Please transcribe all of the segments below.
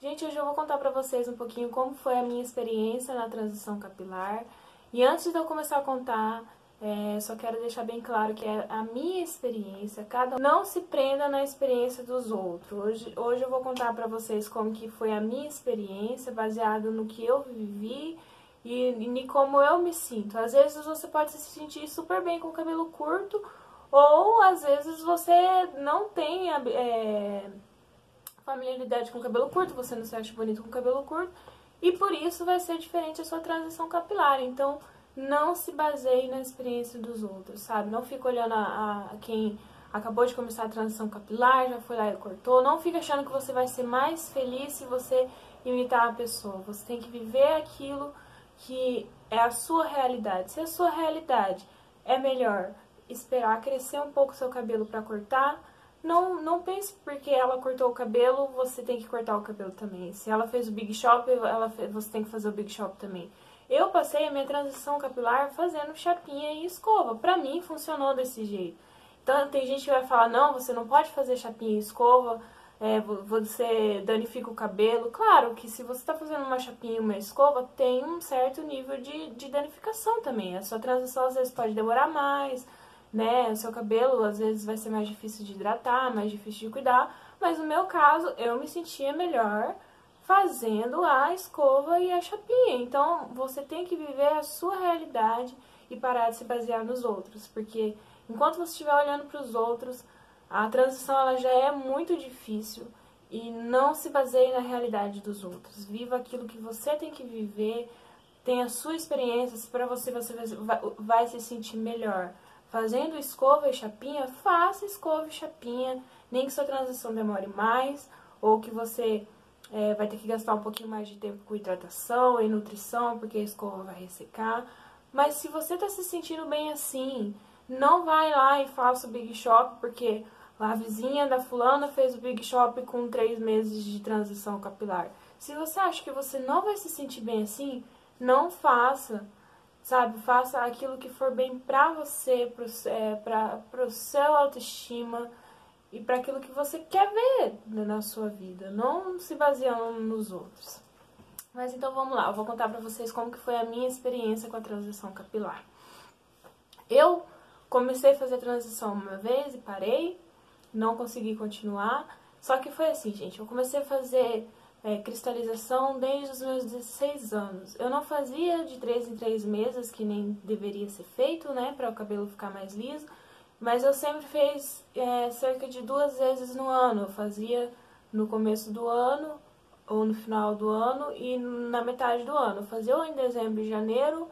Gente, hoje eu vou contar pra vocês um pouquinho como foi a minha experiência na transição capilar. E antes de eu começar a contar, só quero deixar bem claro que é a minha experiência, cada um não se prenda na experiência dos outros. Hoje eu vou contar pra vocês como que foi a minha experiência, baseado no que eu vivi e como eu me sinto. Às vezes você pode se sentir super bem com o cabelo curto, ou às vezes você não tem familiaridade com cabelo curto, você não se acha bonito com cabelo curto, e por isso vai ser diferente a sua transição capilar. Então, não se baseie na experiência dos outros, sabe? Não fica olhando a quem acabou de começar a transição capilar, já foi lá e cortou. Não fica achando que você vai ser mais feliz se você imitar a pessoa. Você tem que viver aquilo que é a sua realidade. Se a sua realidade é melhor esperar crescer um pouco o seu cabelo para cortar, não pense porque ela cortou o cabelo, você tem que cortar o cabelo também. Se ela fez o Big Shop, você tem que fazer o Big Shop também. Eu passei a minha transição capilar fazendo chapinha e escova. Pra mim, funcionou desse jeito. Então, tem gente que vai falar, não, você não pode fazer chapinha e escova, você danifica o cabelo. Claro que se você está fazendo uma chapinha e uma escova, tem um certo nível de danificação também. A sua transição, às vezes, pode demorar mais, né? O seu cabelo às vezes vai ser mais difícil de hidratar, mais difícil de cuidar, mas no meu caso eu me sentia melhor fazendo a escova e a chapinha. Então você tem que viver a sua realidade e parar de se basear nos outros, porque enquanto você estiver olhando para os outros, a transição ela já é muito difícil. E não se baseie na realidade dos outros. Viva aquilo que você tem que viver, tenha a sua experiência, para você vai se sentir melhor. Fazendo escova e chapinha, faça escova e chapinha, nem que sua transição demore mais, ou que você vai ter que gastar um pouquinho mais de tempo com hidratação e nutrição, porque a escova vai ressecar. Mas se você está se sentindo bem assim, não vai lá e faça o Big Shop, porque a vizinha da fulana fez o Big Shop com 3 meses de transição capilar. Se você acha que você não vai se sentir bem assim, não faça. Sabe, faça aquilo que for bem pra você, pro seu autoestima e para aquilo que você quer ver na sua vida, não se baseando nos outros. Mas então vamos lá, eu vou contar pra vocês como que foi a minha experiência com a transição capilar. Eu comecei a fazer a transição uma vez e parei, não consegui continuar, só que foi assim, gente, eu comecei a fazer cristalização desde os meus 16 anos. Eu não fazia de 3 em 3 meses, que nem deveria ser feito, né, para o cabelo ficar mais liso, mas eu sempre fiz cerca de 2 vezes no ano. Eu fazia no começo do ano, ou no final do ano, e na metade do ano. Eu fazia ou em dezembro e janeiro,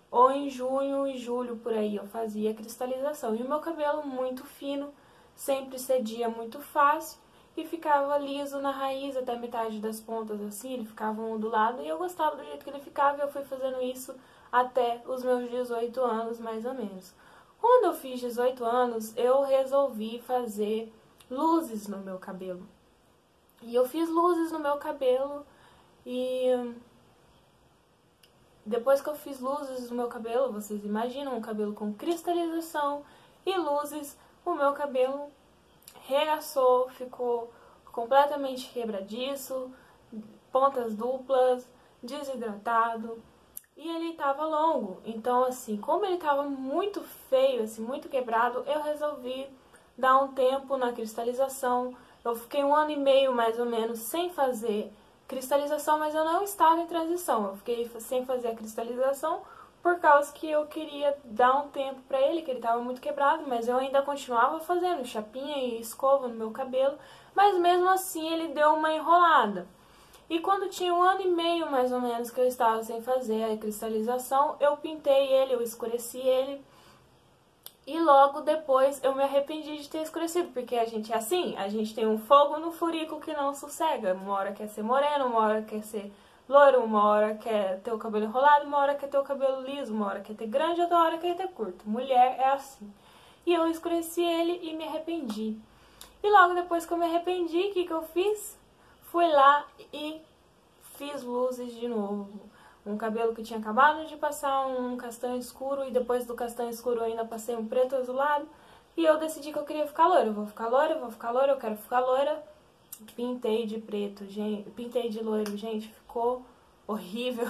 ou em junho e julho, por aí, eu fazia a cristalização. E o meu cabelo muito fino, sempre cedia muito fácil, e ficava liso na raiz, até metade das pontas, assim, ele ficava ondulado, e eu gostava do jeito que ele ficava, e eu fui fazendo isso até os meus 18 anos, mais ou menos. Quando eu fiz 18 anos, eu resolvi fazer luzes no meu cabelo. E eu fiz luzes no meu cabelo, e depois que eu fiz luzes no meu cabelo, vocês imaginam um cabelo com cristalização e luzes, o meu cabelo regaçou, ficou completamente quebradiço, pontas duplas, desidratado, e ele estava longo. Então, assim, como ele estava muito feio, assim, muito quebrado, eu resolvi dar um tempo na cristalização. Eu fiquei 1 ano e meio, mais ou menos, sem fazer cristalização, mas eu não estava em transição. Eu fiquei sem fazer a cristalização por causa que eu queria dar um tempo pra ele, que ele estava muito quebrado, mas eu ainda continuava fazendo chapinha e escova no meu cabelo, mas mesmo assim ele deu uma enrolada. E quando tinha 1 ano e meio, mais ou menos, que eu estava sem fazer a cristalização, eu pintei ele, eu escureci ele, e logo depois eu me arrependi de ter escurecido, porque a gente é assim, a gente tem um fogo no furico que não sossega. Uma hora quer ser moreno, uma hora quer ser loiro, uma hora quer ter o cabelo enrolado, uma hora quer ter o cabelo liso, uma hora quer ter grande, outra hora quer ter curto. Mulher é assim. E eu escureci ele e me arrependi. E logo depois que eu me arrependi, o que eu fiz? Fui lá e fiz luzes de novo. Um cabelo que tinha acabado de passar um castanho escuro, e depois do castanho escuro eu ainda passei um preto azulado. E eu decidi que eu queria ficar loira. Eu vou ficar loira, eu vou ficar loira, eu quero ficar loira. pintei de preto, gente, pintei de loiro, gente, ficou horrível.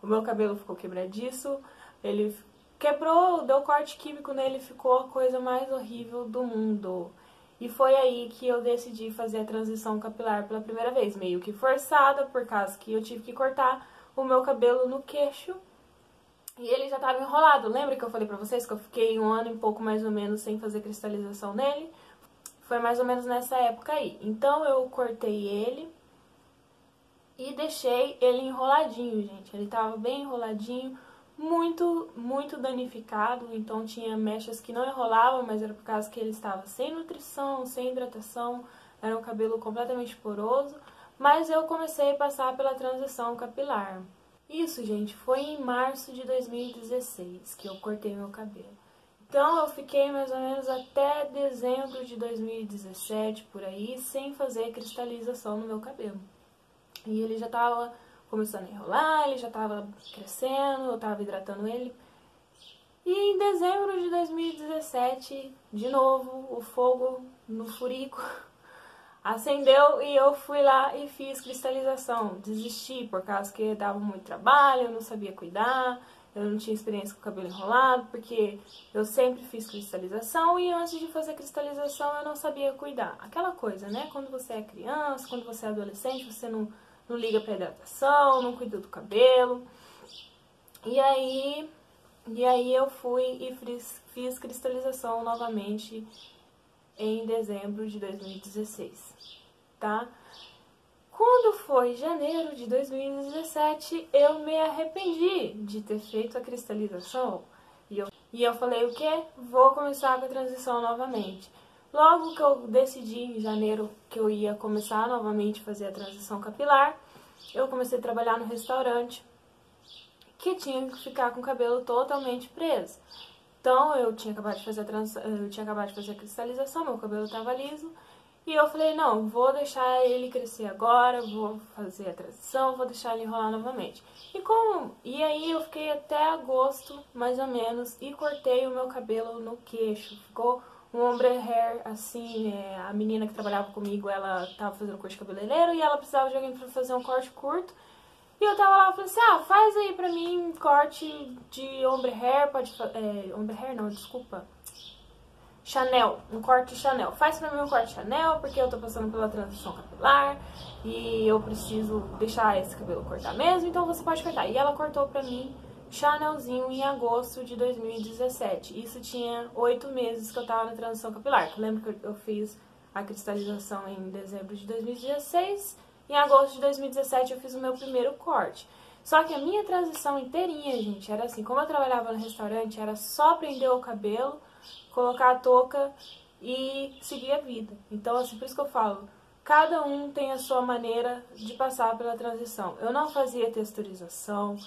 O meu cabelo ficou quebradiço, ele quebrou, deu corte químico nele, ficou a coisa mais horrível do mundo. E foi aí que eu decidi fazer a transição capilar pela primeira vez, meio que forçada, por causa que eu tive que cortar o meu cabelo no queixo. E ele já estava enrolado. Lembra que eu falei pra vocês que eu fiquei 1 ano e pouco mais ou menos sem fazer cristalização nele? Foi mais ou menos nessa época aí. Então eu cortei ele e deixei ele enroladinho, gente. Ele tava bem enroladinho, muito danificado. Então tinha mechas que não enrolavam, mas era por causa que ele estava sem nutrição, sem hidratação. Era um cabelo completamente poroso. Mas eu comecei a passar pela transição capilar. Isso, gente, foi em março de 2016 que eu cortei meu cabelo. Então eu fiquei mais ou menos até dezembro de 2017, por aí, sem fazer cristalização no meu cabelo. E ele já tava começando a enrolar, ele já tava crescendo, eu tava hidratando ele. E em dezembro de 2017, de novo, o fogo no furico acendeu e eu fui lá e fiz cristalização. Desisti por causa que dava muito trabalho, eu não sabia cuidar, eu não tinha experiência com o cabelo enrolado, porque eu sempre fiz cristalização e antes de fazer cristalização eu não sabia cuidar. Aquela coisa, né? Quando você é criança, quando você é adolescente, você não liga pra hidratação, não cuida do cabelo. E aí eu fui e fiz cristalização novamente em dezembro de 2016, tá? Quando foi janeiro de 2017, eu me arrependi de ter feito a cristalização. E eu falei, o quê? Vou começar com a transição novamente. Logo que eu decidi em janeiro que eu ia começar novamente a fazer a transição capilar, eu comecei a trabalhar no restaurante que tinha que ficar com o cabelo totalmente preso. Então, eu tinha acabado de fazer a cristalização, meu cabelo estava liso. E eu falei, não, vou deixar ele crescer agora, vou fazer a transição, vou deixar ele enrolar novamente. E aí eu fiquei até agosto, mais ou menos, e cortei o meu cabelo no queixo. Ficou um ombre hair, assim, a menina que trabalhava comigo, ela estava fazendo corte cabeleireiro e ela precisava de alguém para fazer um corte curto. E eu tava lá e falei assim, faz aí pra mim corte de ombre hair, ombre hair não, desculpa, Chanel, um corte Chanel. Faz pra mim um corte Chanel, porque eu tô passando pela transição capilar e eu preciso deixar esse cabelo cortar mesmo, então você pode cortar. E ela cortou pra mim Chanelzinho em agosto de 2017. Isso tinha 8 meses que eu tava na transição capilar. Lembra que eu fiz a cristalização em dezembro de 2016? Em agosto de 2017 eu fiz o meu primeiro corte. Só que a minha transição inteirinha, gente, era assim, como eu trabalhava no restaurante, era só prender o cabelo, colocar a touca e seguir a vida. Então, assim, por isso que eu falo, cada um tem a sua maneira de passar pela transição. Eu não fazia texturização,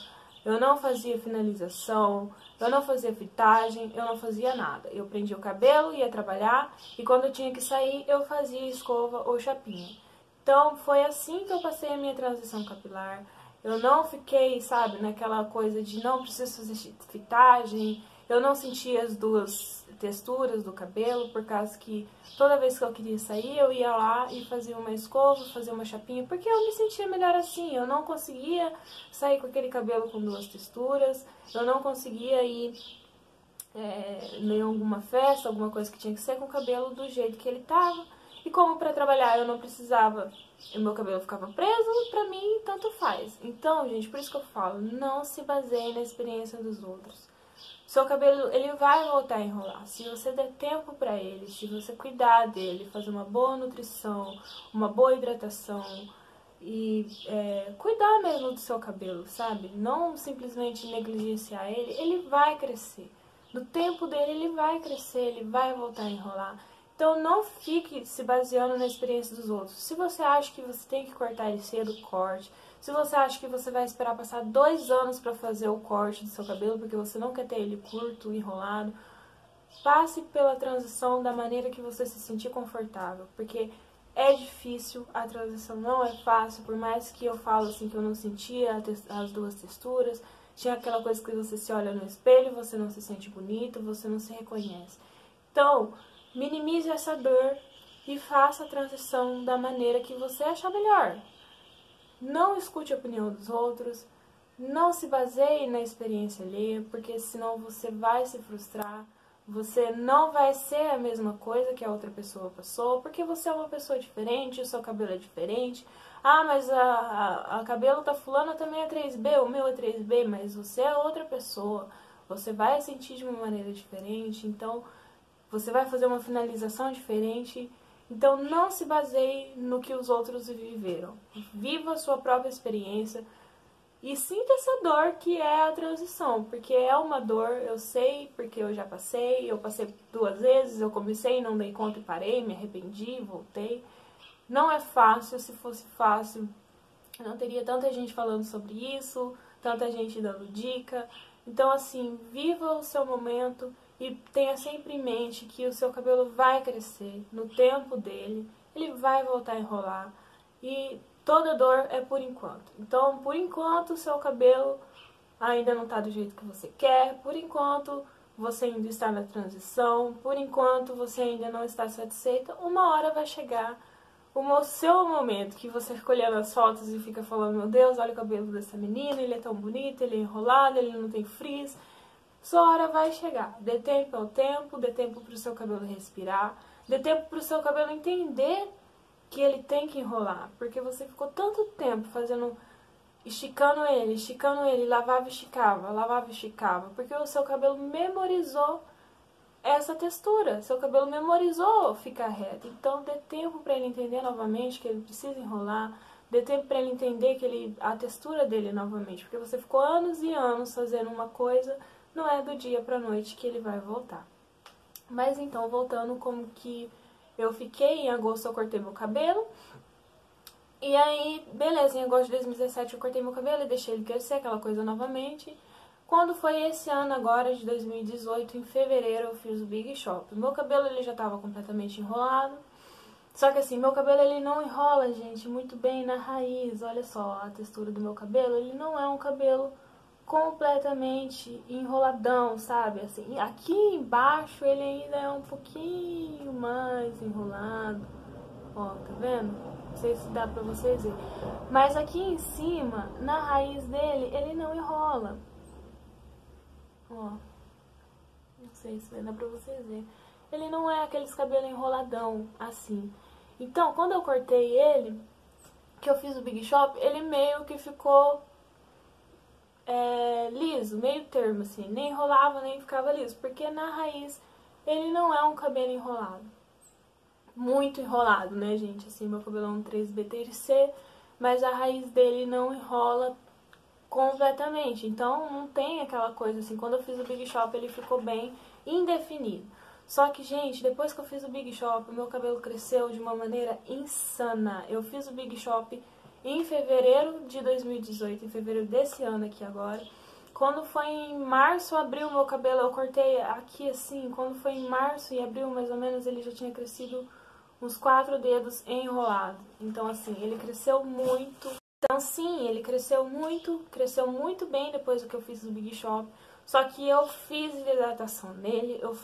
eu não fazia finalização, eu não fazia fitagem, eu não fazia nada. Eu prendia o cabelo, ia trabalhar e quando eu tinha que sair, eu fazia escova ou chapinha. Então, foi assim que eu passei a minha transição capilar. Eu não fiquei, sabe, naquela coisa de não preciso fazer fitagem. Eu não sentia as duas texturas do cabelo, por causa que toda vez que eu queria sair, eu ia lá e fazia uma escova, fazia uma chapinha, porque eu me sentia melhor assim. Eu não conseguia sair com aquele cabelo com duas texturas. Eu não conseguia ir em alguma festa, alguma coisa que tinha que ser com o cabelo do jeito que ele tava. E como para trabalhar eu não precisava, o meu cabelo ficava preso, pra mim tanto faz. Então, gente, por isso que eu falo, não se baseie na experiência dos outros. Seu cabelo, ele vai voltar a enrolar. Se você der tempo pra ele, se você cuidar dele, fazer uma boa nutrição, uma boa hidratação e cuidar mesmo do seu cabelo, sabe? Não simplesmente negligenciar ele, ele vai crescer. No tempo dele, ele vai crescer, ele vai voltar a enrolar. Então, não fique se baseando na experiência dos outros. Se você acha que você tem que cortar ele cedo, corte. Se você acha que você vai esperar passar 2 anos para fazer o corte do seu cabelo, porque você não quer ter ele curto, enrolado, passe pela transição da maneira que você se sentir confortável. Porque é difícil, a transição não é fácil, por mais que eu falo assim que eu não sentia as duas texturas. Tinha aquela coisa que você se olha no espelho, você não se sente bonito, você não se reconhece. Então, minimize essa dor e faça a transição da maneira que você achar melhor. Não escute a opinião dos outros, não se baseie na experiência alheia, porque senão você vai se frustrar, você não vai ser a mesma coisa que a outra pessoa passou, porque você é uma pessoa diferente, o seu cabelo é diferente. Ah, mas a cabelo da fulana também é 3B, o meu é 3B, mas você é outra pessoa, você vai sentir de uma maneira diferente, então você vai fazer uma finalização diferente. Então não se baseie no que os outros viveram. Viva a sua própria experiência e sinta essa dor que é a transição, porque é uma dor, eu sei, porque eu já passei, eu passei 2 vezes, eu comecei, não dei conta e parei, me arrependi, voltei. Não é fácil, se fosse fácil, não teria tanta gente falando sobre isso, tanta gente dando dica. Então, assim, viva o seu momento e tenha sempre em mente que o seu cabelo vai crescer no tempo dele, ele vai voltar a enrolar e toda dor é por enquanto. Então, por enquanto, o seu cabelo ainda não está do jeito que você quer, por enquanto você ainda está na transição, por enquanto você ainda não está satisfeita, uma hora vai chegar o seu momento, que você fica olhando as fotos e fica falando, meu Deus, olha o cabelo dessa menina, ele é tão bonito, ele é enrolado, ele não tem frizz. Sua hora vai chegar. Dê tempo ao tempo, dê tempo para o seu cabelo respirar, dê tempo para o seu cabelo entender que ele tem que enrolar, porque você ficou tanto tempo esticando ele, lavava e esticava, porque o seu cabelo memorizou essa textura, seu cabelo memorizou ficar reto. Então dê tempo para ele entender novamente que ele precisa enrolar, dê tempo para ele entender que a textura dele novamente, porque você ficou anos e anos fazendo uma coisa, não é do dia para noite que ele vai voltar. Mas então, voltando como que eu fiquei, em agosto eu cortei meu cabelo, e aí, beleza, em agosto de 2017 eu cortei meu cabelo e deixei ele crescer, aquela coisa novamente. Quando foi esse ano agora, de 2018, em fevereiro, eu fiz o Big Shop. Meu cabelo ele já estava completamente enrolado. Só que assim, meu cabelo ele não enrola, gente, muito bem na raiz. Olha só a textura do meu cabelo. Ele não é um cabelo completamente enroladão, sabe? Assim, aqui embaixo ele ainda é um pouquinho mais enrolado. Ó, tá vendo? Não sei se dá pra vocês verem. Mas aqui em cima, na raiz dele, ele não enrola. Ó, não sei se vai dar pra vocês verem. Ele não é aqueles cabelos enroladão, assim. Então, quando eu cortei ele, que eu fiz o Big Shop, ele meio que ficou liso, meio termo, assim. Nem enrolava, nem ficava liso. Porque na raiz, ele não é um cabelo enrolado. Muito enrolado, né, gente? Assim, meu cabelo é um 3B3C, mas a raiz dele não enrola completamente. Então não tem aquela coisa assim, quando eu fiz o Big Shop ele ficou bem indefinido. Só que, gente, depois que eu fiz o Big Shop, o meu cabelo cresceu de uma maneira insana. Eu fiz o Big Shop em fevereiro de 2018, em fevereiro desse ano aqui agora. Quando foi em março, abril, meu cabelo, eu cortei aqui assim, quando foi em março e abril, mais ou menos, ele já tinha crescido uns 4 dedos enrolado. Então, assim, ele cresceu muito. Então, sim, ele cresceu muito bem depois do que eu fiz no Big Shop. Só que eu fiz hidratação nele, eu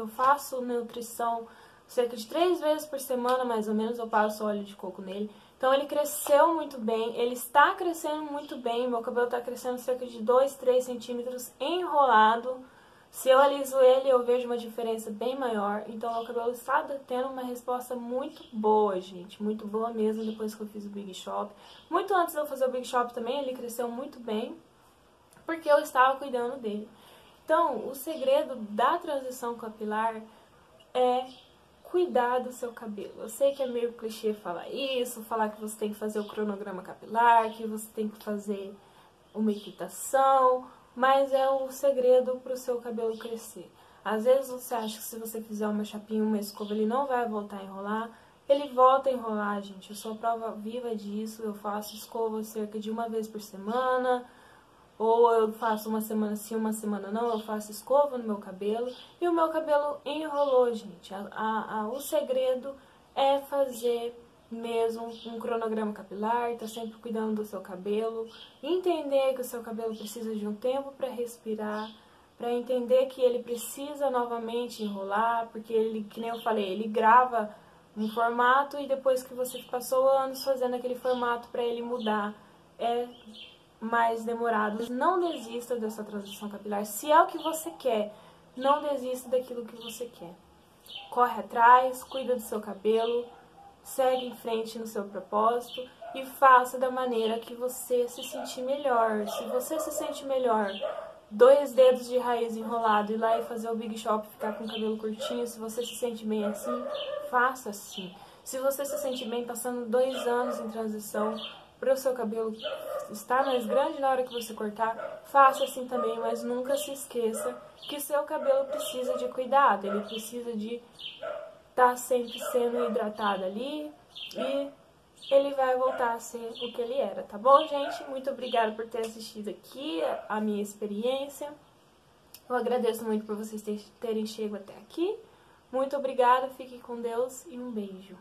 faço nutrição cerca de 3 vezes por semana, mais ou menos, eu passo óleo de coco nele. Então ele cresceu muito bem, ele está crescendo muito bem, meu cabelo está crescendo cerca de 2, 3 centímetros enrolado. Se eu aliso ele, eu vejo uma diferença bem maior. Então, meu cabelo está tendo uma resposta muito boa, gente. Muito boa mesmo depois que eu fiz o Big Shop. Muito antes de eu fazer o Big Shop também, ele cresceu muito bem, porque eu estava cuidando dele. Então, o segredo da transição capilar é cuidar do seu cabelo. Eu sei que é meio clichê falar isso, falar que você tem que fazer o cronograma capilar, que você tem que fazer uma equitação, mas é o segredo para o seu cabelo crescer. Às vezes você acha que se você fizer uma chapinha, uma escova, ele não vai voltar a enrolar. Ele volta a enrolar, gente. Eu sou a prova viva disso. Eu faço escova cerca de 1 vez por semana. Ou eu faço uma semana sim, uma semana não. Eu faço escova no meu cabelo. E o meu cabelo enrolou, gente. O segredo é fazer mesmo um cronograma capilar, tá sempre cuidando do seu cabelo, entender que o seu cabelo precisa de um tempo para respirar, para entender que ele precisa novamente enrolar, porque ele, que nem eu falei, ele grava um formato e depois que você passou anos fazendo aquele formato para ele mudar, é mais demorado. Não desista dessa transição capilar. Se é o que você quer, não desista daquilo que você quer. Corre atrás, cuida do seu cabelo, segue em frente no seu propósito e faça da maneira que você se sentir melhor. Se você se sente melhor, 2 dedos de raiz enrolado, ir lá e fazer o Big Shop, ficar com o cabelo curtinho, se você se sente bem assim, faça assim. Se você se sente bem passando 2 anos em transição para o seu cabelo estar mais grande na hora que você cortar, faça assim também, mas nunca se esqueça que o seu cabelo precisa de cuidado, ele precisa de estar sempre sendo hidratado ali e ele vai voltar a ser o que ele era, tá bom, gente? Muito obrigada por ter assistido aqui a minha experiência. Eu agradeço muito por vocês terem chegado até aqui. Muito obrigada, fiquem com Deus e um beijo.